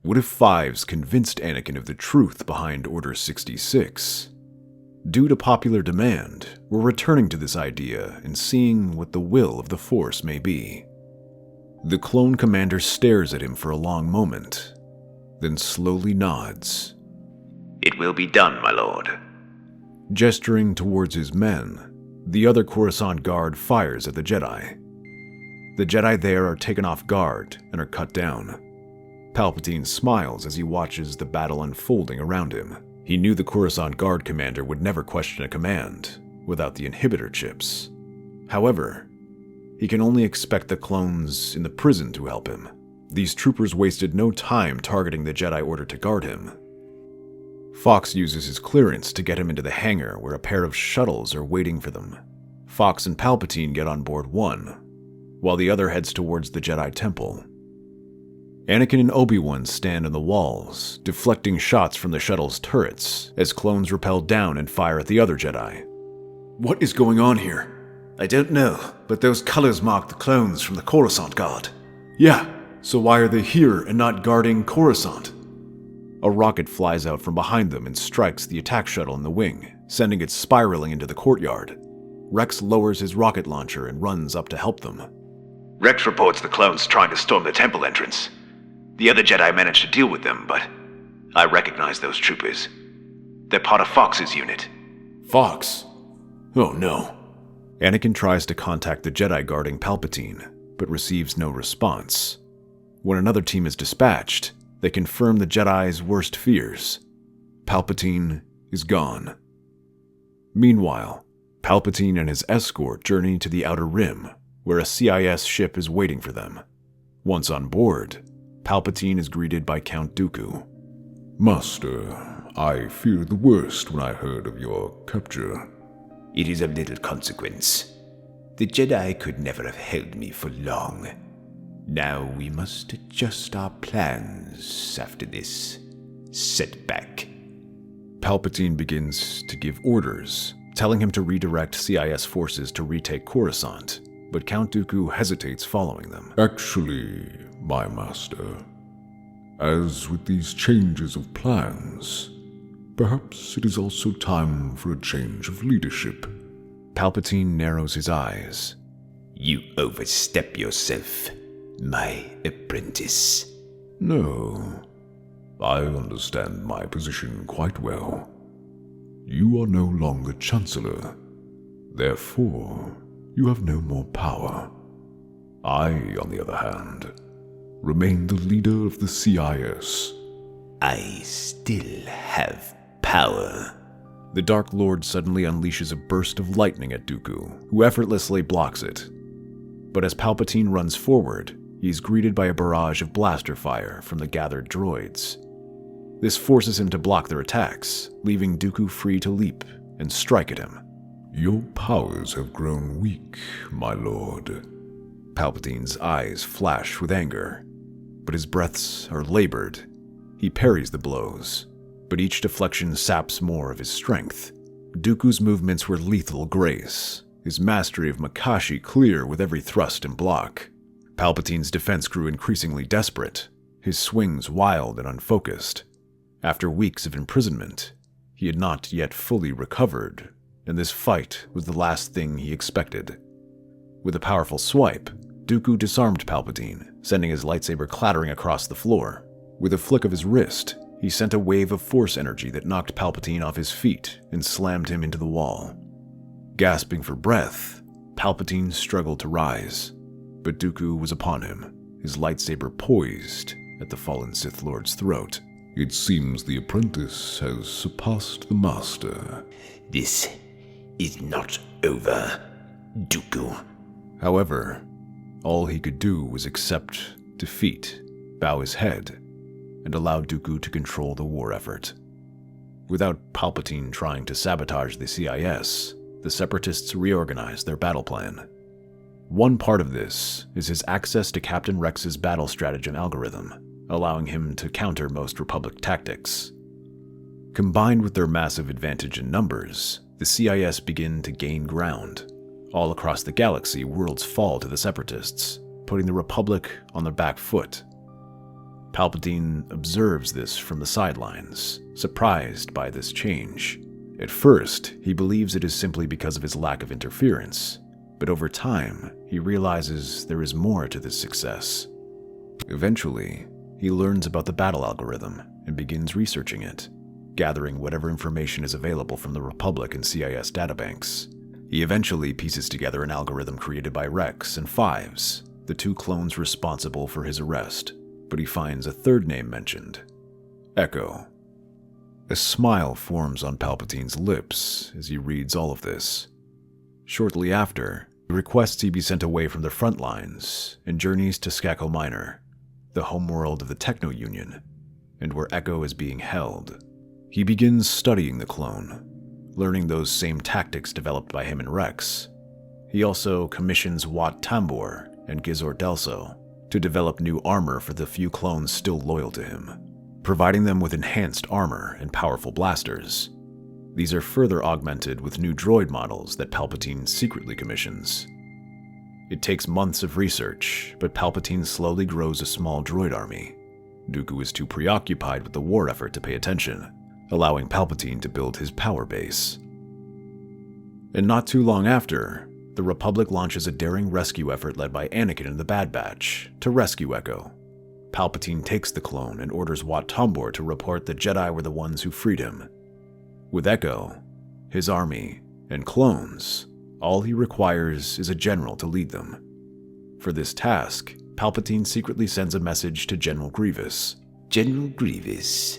What if Fives convinced Anakin of the truth behind Order 66? Due to popular demand, we're returning to this idea and seeing what the will of the Force may be. The clone commander stares at him for a long moment, then slowly nods. "It will be done, my lord." Gesturing towards his men, the other Coruscant Guard fires at the Jedi. The Jedi there are taken off guard and are cut down. Palpatine smiles as he watches the battle unfolding around him. He knew the Coruscant Guard commander would never question a command without the inhibitor chips. However, he can only expect the clones in the prison to help him. These troopers wasted no time targeting the Jedi Order to guard him. Fox uses his clearance to get him into the hangar where a pair of shuttles are waiting for them. Fox and Palpatine get on board one, while the other heads towards the Jedi Temple. Anakin and Obi-Wan stand on the walls, deflecting shots from the shuttle's turrets as clones rappel down and fire at the other Jedi. What is going on here? I don't know, but those colors mark the clones from the Coruscant Guard. Yeah, so why are they here and not guarding Coruscant? A rocket flies out from behind them and strikes the attack shuttle in the wing, sending it spiraling into the courtyard. Rex lowers his rocket launcher and runs up to help them. Rex reports the clones trying to storm the temple entrance. The other Jedi managed to deal with them, but I recognize those troopers. They're part of Fox's unit. Fox? Oh no. Anakin tries to contact the Jedi guarding Palpatine, but receives no response. When another team is dispatched, they confirm the Jedi's worst fears. Palpatine is gone. Meanwhile, Palpatine and his escort journey to the Outer Rim, where a CIS ship is waiting for them. Once on board, Palpatine is greeted by Count Dooku. Master, I feared the worst when I heard of your capture. It is of little consequence. The Jedi could never have held me for long. Now we must adjust our plans after this setback. Palpatine begins to give orders, telling him to redirect CIS forces to retake Coruscant, but Count Dooku hesitates following them. Actually, my master, as with these changes of plans, perhaps it is also time for a change of leadership. Palpatine narrows his eyes. You overstep yourself, my apprentice. No, I understand my position quite well. You are no longer Chancellor. Therefore, you have no more power. I, on the other hand, remain the leader of the CIS. I still have power. The Dark Lord suddenly unleashes a burst of lightning at Dooku, who effortlessly blocks it. But as Palpatine runs forward, he is greeted by a barrage of blaster fire from the gathered droids. This forces him to block their attacks, leaving Dooku free to leap and strike at him. Your powers have grown weak, my lord. Palpatine's eyes flash with anger, but his breaths are labored. He parries the blows, but each deflection saps more of his strength. Dooku's movements were lethal grace, his mastery of Makashi clear with every thrust and block. Palpatine's defense grew increasingly desperate, his swings wild and unfocused. After weeks of imprisonment, he had not yet fully recovered, and this fight was the last thing he expected. With a powerful swipe, Dooku disarmed Palpatine, sending his lightsaber clattering across the floor. With a flick of his wrist, he sent a wave of force energy that knocked Palpatine off his feet and slammed him into the wall. Gasping for breath, Palpatine struggled to rise, but Dooku was upon him, his lightsaber poised at the fallen Sith Lord's throat. It seems the apprentice has surpassed the master. This is not over, Dooku. However, all he could do was accept defeat, bow his head, and allow Dooku to control the war effort. Without Palpatine trying to sabotage the CIS, the Separatists reorganized their battle plan. One part of this is his access to Captain Rex's battle stratagem algorithm, allowing him to counter most Republic tactics. Combined with their massive advantage in numbers, the CIS begin to gain ground. All across the galaxy, worlds fall to the Separatists, putting the Republic on their back foot. Palpatine observes this from the sidelines, surprised by this change. At first, he believes it is simply because of his lack of interference, but over time, he realizes there is more to this success. Eventually, he learns about the battle algorithm and begins researching it, gathering whatever information is available from the Republic and CIS databanks. He eventually pieces together an algorithm created by Rex and Fives, the two clones responsible for his arrest, but he finds a third name mentioned, Echo. A smile forms on Palpatine's lips as he reads all of this. Shortly after, he requests he be sent away from the front lines and journeys to Skako Minor, the homeworld of the Techno Union, and where Echo is being held. He begins studying the clone, learning those same tactics developed by him and Rex. He also commissions Wat Tambor and Gizor Delso to develop new armor for the few clones still loyal to him, providing them with enhanced armor and powerful blasters. These are further augmented with new droid models that Palpatine secretly commissions. It takes months of research, but Palpatine slowly grows a small droid army. Dooku is too preoccupied with the war effort to pay attention, allowing Palpatine to build his power base. And not too long after, the Republic launches a daring rescue effort led by Anakin and the Bad Batch to rescue Echo. Palpatine takes the clone and orders Wat Tambor to report the Jedi were the ones who freed him. With Echo, his army, and clones, all he requires is a general to lead them. For this task, Palpatine secretly sends a message to General Grievous. General Grievous,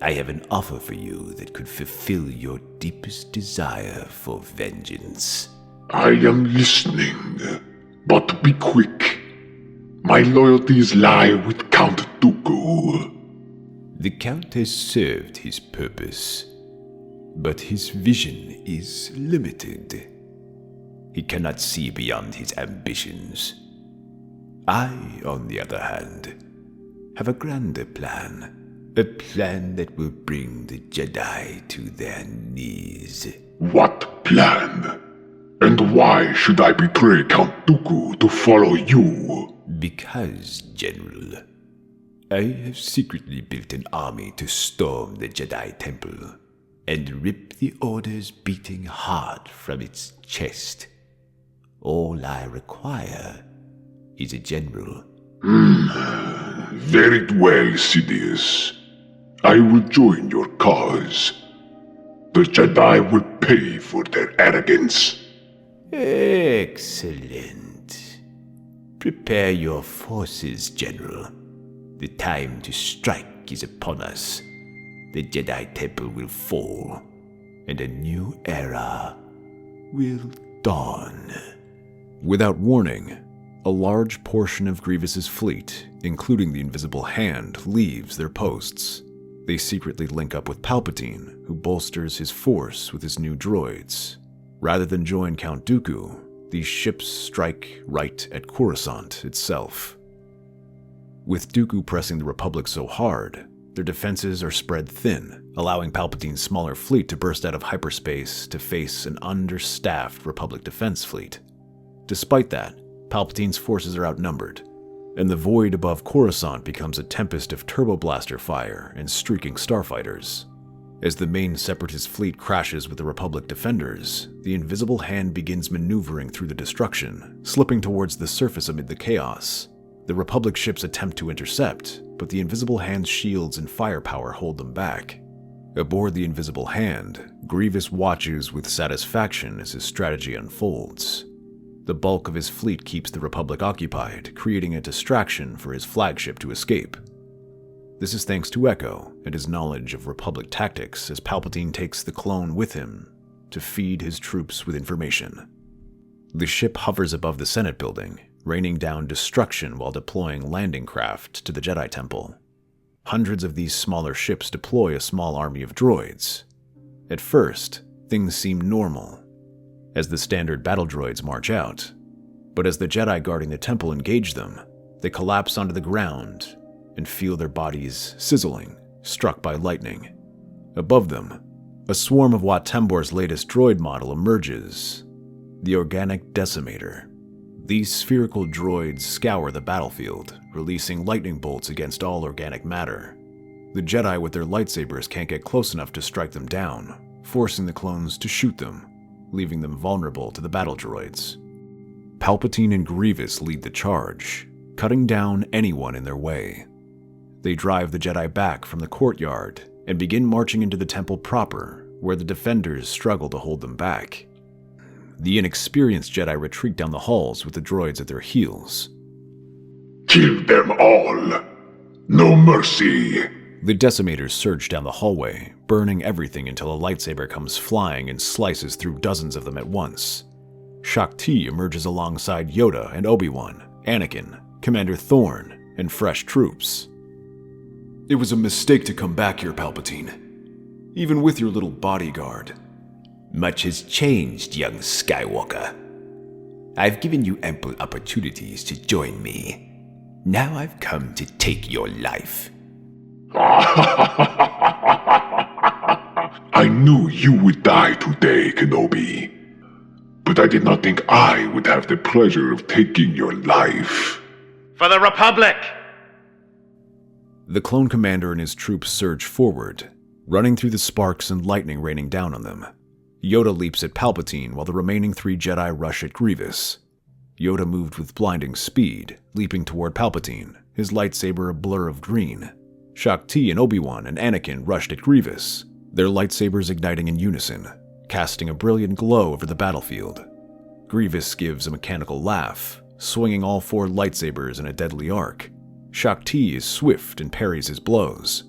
I have an offer for you that could fulfill your deepest desire for vengeance. I am listening, but be quick. My loyalties lie with Count Dooku. The Count has served his purpose, but his vision is limited. He cannot see beyond his ambitions. I, on the other hand, have a grander plan. A plan that will bring the Jedi to their knees. What plan? And why should I betray Count Dooku to follow you? Because, General, I have secretly built an army to storm the Jedi Temple and rip the Order's beating heart from its chest. All I require is a general. Very well, Sidious. I will join your cause. The Jedi will pay for their arrogance. Excellent. Prepare your forces, General. The time to strike is upon us. The Jedi Temple will fall, and a new era will dawn. Without warning, a large portion of Grievous's fleet, including the Invisible Hand, leaves their posts. They secretly link up with Palpatine, who bolsters his force with his new droids. Rather than join Count Dooku, these ships strike right at Coruscant itself. With Dooku pressing the Republic so hard, their defenses are spread thin, allowing Palpatine's smaller fleet to burst out of hyperspace to face an understaffed Republic defense fleet. Despite that, Palpatine's forces are outnumbered, and the void above Coruscant becomes a tempest of turboblaster fire and streaking starfighters. As the main Separatist fleet crashes with the Republic defenders, the Invisible Hand begins maneuvering through the destruction, slipping towards the surface amid the chaos. The Republic ships attempt to intercept, but the Invisible Hand's shields and firepower hold them back. Aboard the Invisible Hand, Grievous watches with satisfaction as his strategy unfolds. The bulk of his fleet keeps the Republic occupied, creating a distraction for his flagship to escape. This is thanks to Echo and his knowledge of Republic tactics as Palpatine takes the clone with him to feed his troops with information. The ship hovers above the Senate building, raining down destruction while deploying landing craft to the Jedi Temple. Hundreds of these smaller ships deploy a small army of droids. At first, things seem normal, as the standard battle droids march out, but as the Jedi guarding the temple engage them, they collapse onto the ground and feel their bodies sizzling, struck by lightning. Above them, a swarm of Wat Tambor's latest droid model emerges, the Organic Decimator. These spherical droids scour the battlefield, releasing lightning bolts against all organic matter. The Jedi with their lightsabers can't get close enough to strike them down, forcing the clones to shoot them, leaving them vulnerable to the battle droids. Palpatine and Grievous lead the charge, cutting down anyone in their way. They drive the Jedi back from the courtyard and begin marching into the temple proper, where the defenders struggle to hold them back. The inexperienced Jedi retreat down the halls with the droids at their heels. Kill them all! No mercy! The Decimators surge down the hallway, burning everything until a lightsaber comes flying and slices through dozens of them at once. Shaak Ti emerges alongside Yoda and Obi-Wan, Anakin, Commander Thorn, and fresh troops. It was a mistake to come back here, Palpatine. Even with your little bodyguard. Much has changed, young Skywalker. I've given you ample opportunities to join me. Now I've come to take your life. I knew you would die today, Kenobi. But I did not think I would have the pleasure of taking your life. For the Republic! The clone commander and his troops surge forward, running through the sparks and lightning raining down on them. Yoda leaps at Palpatine while the remaining 3 Jedi rush at Grievous. Yoda moved with blinding speed, leaping toward Palpatine, his lightsaber a blur of green. Shaak Ti and Obi-Wan and Anakin rushed at Grievous, their lightsabers igniting in unison, casting a brilliant glow over the battlefield. Grievous gives a mechanical laugh, swinging all 4 lightsabers in a deadly arc. Shaak Ti is swift and parries his blows.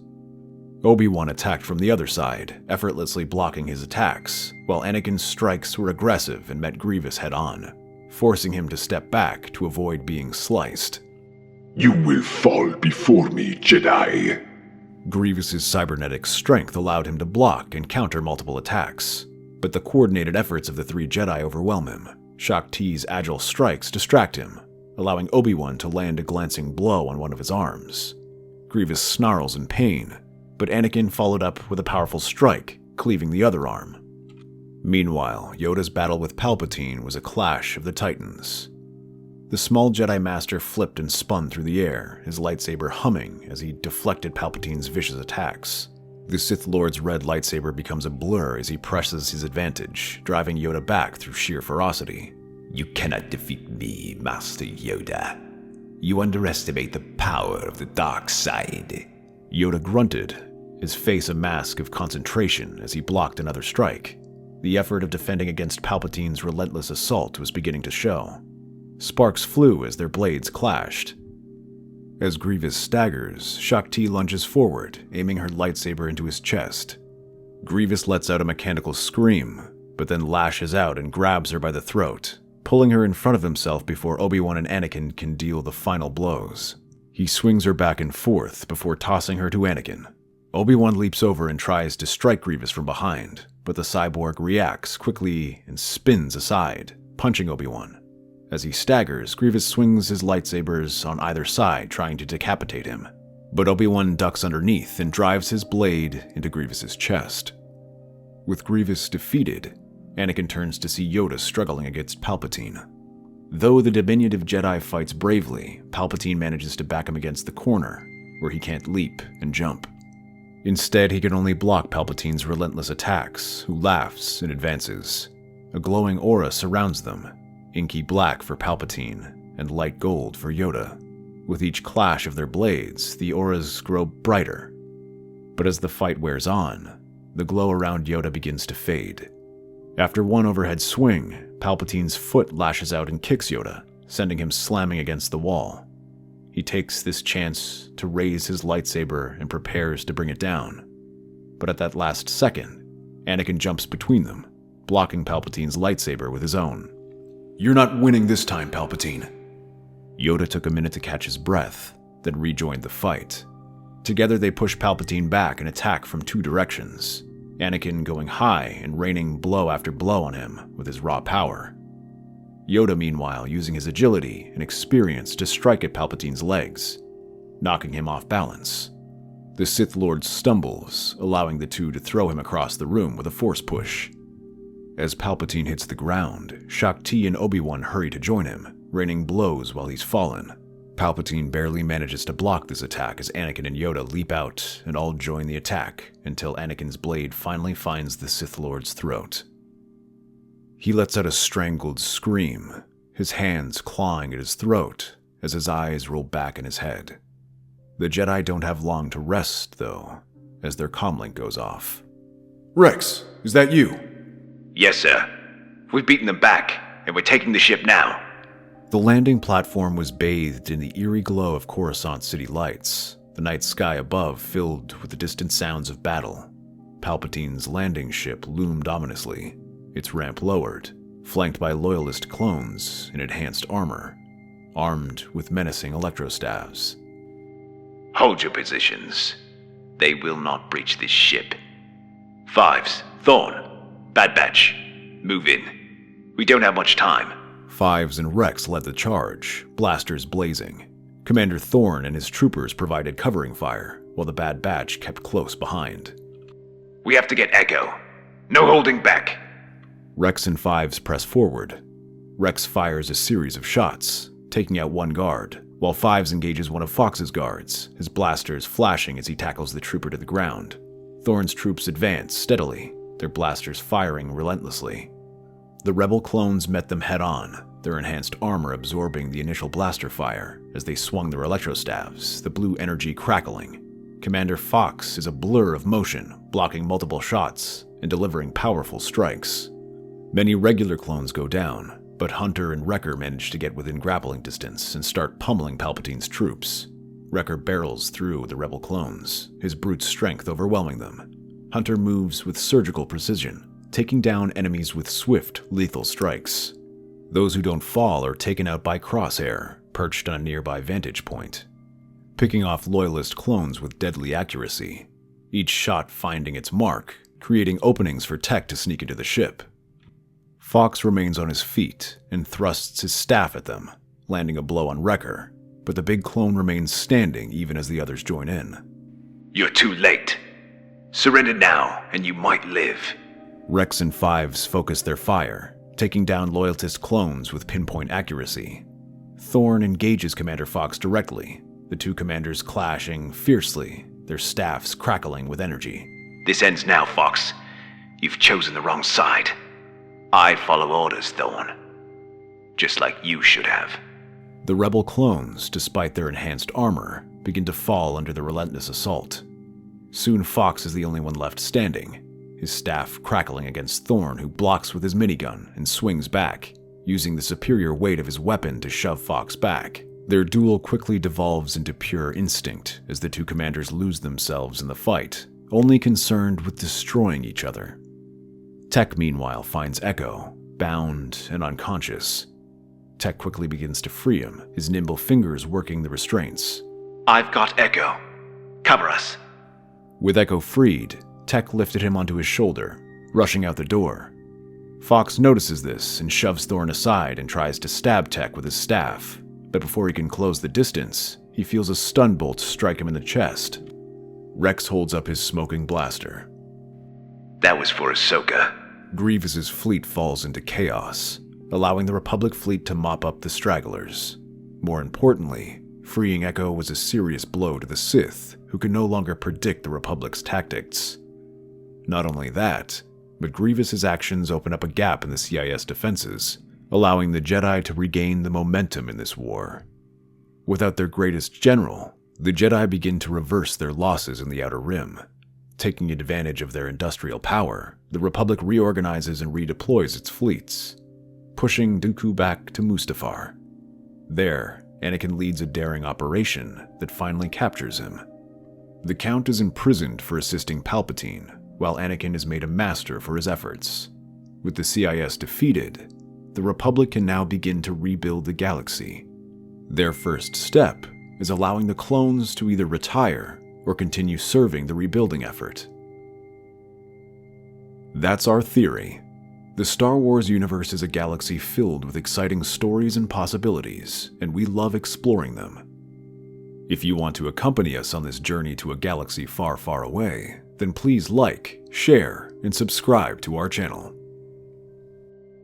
Obi-Wan attacked from the other side, effortlessly blocking his attacks, while Anakin's strikes were aggressive and met Grievous head-on, forcing him to step back to avoid being sliced. You will fall before me, Jedi. Grievous's cybernetic strength allowed him to block and counter multiple attacks, but the coordinated efforts of the 3 Jedi overwhelm him. Shaak Ti's agile strikes distract him, allowing Obi-Wan to land a glancing blow on one of his arms. Grievous snarls in pain, but Anakin followed up with a powerful strike, cleaving the other arm. Meanwhile, Yoda's battle with Palpatine was a clash of the Titans. The small Jedi Master flipped and spun through the air, his lightsaber humming as he deflected Palpatine's vicious attacks. The Sith Lord's red lightsaber becomes a blur as he presses his advantage, driving Yoda back through sheer ferocity. You cannot defeat me, Master Yoda. You underestimate the power of the dark side. Yoda grunted, his face a mask of concentration as he blocked another strike. The effort of defending against Palpatine's relentless assault was beginning to show. Sparks flew as their blades clashed. As Grievous staggers, Shaak Ti lunges forward, aiming her lightsaber into his chest. Grievous lets out a mechanical scream, but then lashes out and grabs her by the throat, pulling her in front of himself before Obi-Wan and Anakin can deal the final blows. He swings her back and forth before tossing her to Anakin. Obi-Wan leaps over and tries to strike Grievous from behind, but the cyborg reacts quickly and spins aside, punching Obi-Wan. As he staggers, Grievous swings his lightsabers on either side, trying to decapitate him. But Obi-Wan ducks underneath and drives his blade into Grievous's chest. With Grievous defeated, Anakin turns to see Yoda struggling against Palpatine. Though the diminutive Jedi fights bravely, Palpatine manages to back him against the corner, where he can't leap and jump. Instead, he can only block Palpatine's relentless attacks, who laughs and advances. A glowing aura surrounds them, inky black for Palpatine and light gold for Yoda. With each clash of their blades, the auras grow brighter. But as the fight wears on, the glow around Yoda begins to fade. After one overhead swing, Palpatine's foot lashes out and kicks Yoda, sending him slamming against the wall. He takes this chance to raise his lightsaber and prepares to bring it down. But at that last second, Anakin jumps between them, blocking Palpatine's lightsaber with his own. You're not winning this time, Palpatine. Yoda took a minute to catch his breath, then rejoined the fight. Together they push Palpatine back and attack from 2 directions, Anakin going high and raining blow after blow on him with his raw power. Yoda, meanwhile, using his agility and experience to strike at Palpatine's legs, knocking him off balance. The Sith Lord stumbles, allowing the two to throw him across the room with a force push. As Palpatine hits the ground, Shaak Ti and Obi-Wan hurry to join him, raining blows while he's fallen. Palpatine barely manages to block this attack as Anakin and Yoda leap out and all join the attack until Anakin's blade finally finds the Sith Lord's throat. He lets out a strangled scream, his hands clawing at his throat as his eyes roll back in his head. The Jedi don't have long to rest, though, as their comlink goes off. Rex, is that you? Yes, sir. We've beaten them back, and we're taking the ship now. The landing platform was bathed in the eerie glow of Coruscant city lights, the night sky above filled with the distant sounds of battle. Palpatine's landing ship loomed ominously, its ramp lowered, flanked by loyalist clones in enhanced armor, armed with menacing electrostaves. Hold your positions. They will not breach this ship. Fives, Thorn, Bad Batch, move in. We don't have much time. Fives and Rex led the charge, blasters blazing. Commander Thorn and his troopers provided covering fire, while the Bad Batch kept close behind. We have to get Echo. No holding back. Rex and Fives press forward. Rex fires a series of shots, taking out one guard, while Fives engages one of Fox's guards, his blasters flashing as he tackles the trooper to the ground. Thorn's troops advance steadily, their blasters firing relentlessly. The rebel clones met them head-on, their enhanced armor absorbing the initial blaster fire as they swung their electrostaves, the blue energy crackling. Commander Fox is a blur of motion, blocking multiple shots and delivering powerful strikes. Many regular clones go down, but Hunter and Wrecker manage to get within grappling distance and start pummeling Palpatine's troops. Wrecker barrels through the rebel clones, his brute strength overwhelming them. Hunter moves with surgical precision, taking down enemies with swift, lethal strikes. Those who don't fall are taken out by Crosshair, perched on a nearby vantage point, picking off loyalist clones with deadly accuracy, each shot finding its mark, creating openings for Tech to sneak into the ship. Fox remains on his feet and thrusts his staff at them, landing a blow on Wrecker, but the big clone remains standing even as the others join in. You're too late. Surrender now, and you might live. Rex and Fives focus their fire, taking down loyalist clones with pinpoint accuracy. Thorn engages Commander Fox directly, the two commanders clashing fiercely, their staffs crackling with energy. This ends now, Fox. You've chosen the wrong side. I follow orders, Thorn. Just like you should have. The rebel clones, despite their enhanced armor, begin to fall under the relentless assault. Soon Fox is the only one left standing, his staff crackling against Thorn, who blocks with his minigun and swings back, using the superior weight of his weapon to shove Fox back. Their duel quickly devolves into pure instinct as the two commanders lose themselves in the fight, only concerned with destroying each other. Tech, meanwhile, finds Echo, bound and unconscious. Tech quickly begins to free him, his nimble fingers working the restraints. I've got Echo. Cover us. With Echo freed, Tech lifted him onto his shoulder, rushing out the door. Fox notices this and shoves Thorn aside and tries to stab Tech with his staff, but before he can close the distance, he feels a stun bolt strike him in the chest. Rex holds up his smoking blaster. That was for Ahsoka. Grievous's fleet falls into chaos, allowing the Republic fleet to mop up the stragglers. More importantly, freeing Echo was a serious blow to the Sith, who could no longer predict the Republic's tactics. Not only that, but Grievous's actions open up a gap in the CIS defenses, allowing the Jedi to regain the momentum in this war. Without their greatest general, the Jedi begin to reverse their losses in the Outer Rim. Taking advantage of their industrial power, the Republic reorganizes and redeploys its fleets, pushing Dooku back to Mustafar. There, Anakin leads a daring operation that finally captures him. The Count is imprisoned for assisting Palpatine, while Anakin is made a master for his efforts. With the CIS defeated, the Republic can now begin to rebuild the galaxy. Their first step is allowing the clones to either retire or continue serving the rebuilding effort. That's our theory. The Star Wars universe is a galaxy filled with exciting stories and possibilities, and we love exploring them. If you want to accompany us on this journey to a galaxy far, far away, then please like, share, and subscribe to our channel.